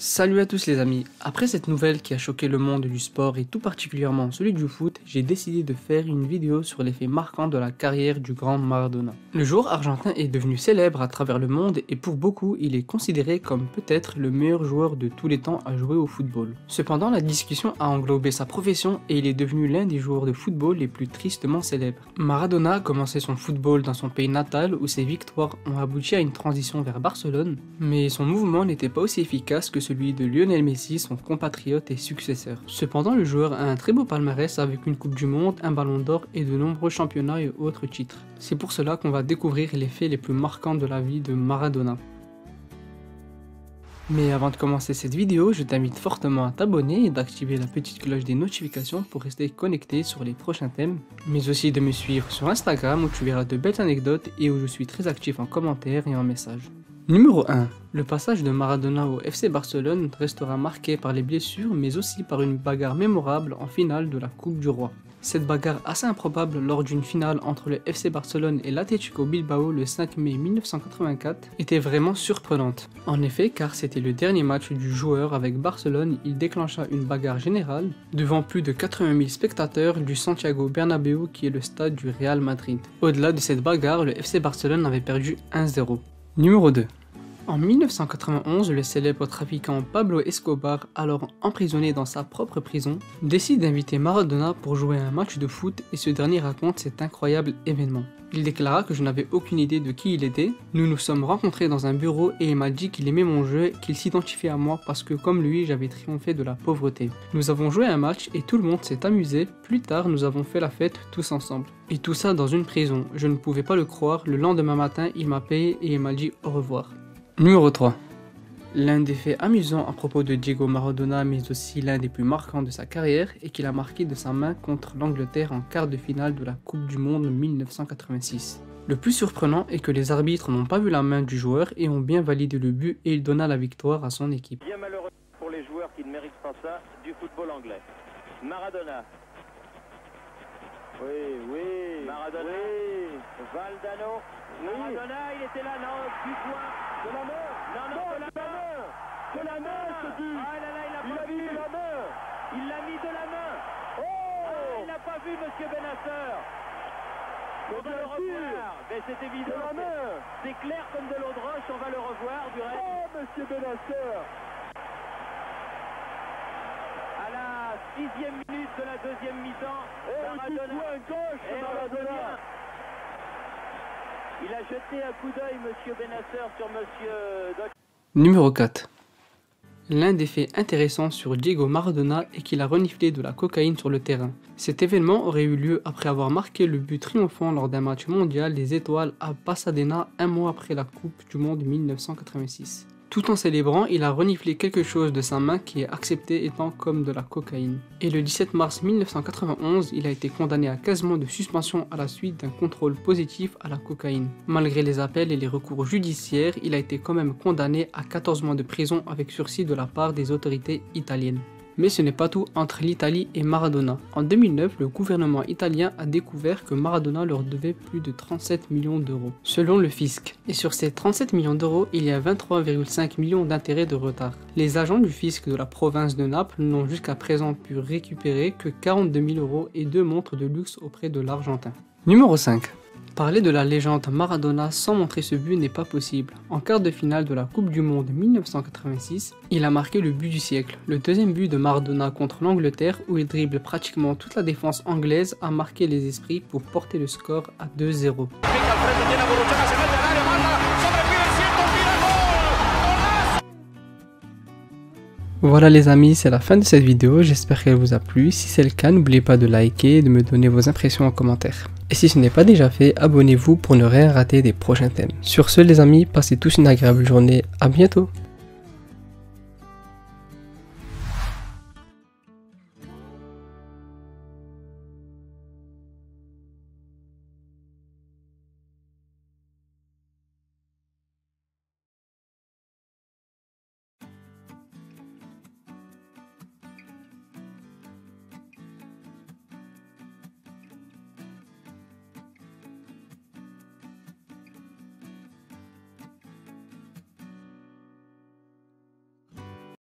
Salut à tous les amis, après cette nouvelle qui a choqué le monde du sport et tout particulièrement celui du foot, j'ai décidé de faire une vidéo sur les faits marquants de la carrière du grand Maradona. Le joueur argentin est devenu célèbre à travers le monde et pour beaucoup il est considéré comme peut-être le meilleur joueur de tous les temps à jouer au football. Cependant la discussion a englobé sa profession et il est devenu l'un des joueurs de football les plus tristement célèbres. Maradona a commencé son football dans son pays natal où ses victoires ont abouti à une transition vers Barcelone, mais son mouvement n'était pas aussi efficace que celui de Lionel Messi, son compatriote et successeur. Cependant, le joueur a un très beau palmarès avec une Coupe du Monde, un Ballon d'Or et de nombreux championnats et autres titres. C'est pour cela qu'on va découvrir les faits les plus marquants de la vie de Maradona. Mais avant de commencer cette vidéo, je t'invite fortement à t'abonner et d'activer la petite cloche des notifications pour rester connecté sur les prochains thèmes, mais aussi de me suivre sur Instagram où tu verras de belles anecdotes et où je suis très actif en commentaires et en messages. Numéro 1. Le passage de Maradona au FC Barcelone restera marqué par les blessures mais aussi par une bagarre mémorable en finale de la Coupe du Roi. Cette bagarre assez improbable lors d'une finale entre le FC Barcelone et l'Atlético Bilbao le 5 mai 1984 était vraiment surprenante. En effet, car c'était le dernier match du joueur avec Barcelone, il déclencha une bagarre générale devant plus de 80 000 spectateurs du Santiago Bernabéu qui est le stade du Real Madrid. Au-delà de cette bagarre, le FC Barcelone avait perdu 1-0. Numéro 2. En 1991, le célèbre trafiquant Pablo Escobar, alors emprisonné dans sa propre prison, décide d'inviter Maradona pour jouer un match de foot et ce dernier raconte cet incroyable événement. Il déclara que je n'avais aucune idée de qui il était, nous nous sommes rencontrés dans un bureau et il m'a dit qu'il aimait mon jeu, qu'il s'identifiait à moi parce que comme lui j'avais triomphé de la pauvreté. Nous avons joué un match et tout le monde s'est amusé, plus tard nous avons fait la fête tous ensemble. Et tout ça dans une prison, je ne pouvais pas le croire, le lendemain matin il m'a payé et il m'a dit au revoir. Numéro 3. L'un des faits amusants à propos de Diego Maradona, mais aussi l'un des plus marquants de sa carrière, est qu'il a marqué de sa main contre l'Angleterre en quart de finale de la Coupe du Monde 1986. Le plus surprenant est que les arbitres n'ont pas vu la main du joueur et ont bien validé le but et il donna la victoire à son équipe. Bien malheureux pour les joueurs qui ne méritent pas ça du football anglais. Maradona. Oui. Maradona. Oui. Valdano. Oui. Maradona, il était là, non, du point. De la main. Non, de la main. De la main, je te dis. Ah là, il a pas vu. De la main. Il l'a mis de la main. Oh. Ah, il n'a pas vu, monsieur Benasser. On va le revoir. Mais c'est évident. De la main. C'est clair comme de l'eau de roche, on va le revoir du reste. Oh, monsieur Benasser. À la 6e minute de la deuxième mi-temps, Maradona. Il a jeté un coup d'œil, monsieur Benasser, sur monsieur Doc. Numéro 4. L'un des faits intéressants sur Diego Maradona est qu'il a reniflé de la cocaïne sur le terrain. Cet événement aurait eu lieu après avoir marqué le but triomphant lors d'un match mondial des étoiles à Pasadena un mois après la Coupe du Monde 1986. Tout en célébrant, il a reniflé quelque chose de sa main qui est accepté étant comme de la cocaïne. Et le 17 mars 1991, il a été condamné à 15 mois de suspension à la suite d'un contrôle positif à la cocaïne. Malgré les appels et les recours judiciaires, il a été quand même condamné à 14 mois de prison avec sursis de la part des autorités italiennes. Mais ce n'est pas tout entre l'Italie et Maradona. En 2009, le gouvernement italien a découvert que Maradona leur devait plus de 37 millions d'euros, selon le fisc. Et sur ces 37 millions d'euros, il y a 23,5 millions d'intérêts de retard. Les agents du fisc de la province de Naples n'ont jusqu'à présent pu récupérer que 42 000 euros et 2 montres de luxe auprès de l'Argentin. Numéro 5. Parler de la légende Maradona sans montrer ce but n'est pas possible. En quart de finale de la Coupe du Monde 1986, il a marqué le but du siècle. Le deuxième but de Maradona contre l'Angleterre où il dribble pratiquement toute la défense anglaise a marqué les esprits pour porter le score à 2-0. Voilà les amis, c'est la fin de cette vidéo, j'espère qu'elle vous a plu. Si c'est le cas, n'oubliez pas de liker et de me donner vos impressions en commentaire. Et si ce n'est pas déjà fait, abonnez-vous pour ne rien rater des prochains thèmes. Sur ce les amis, passez tous une agréable journée, à bientôt.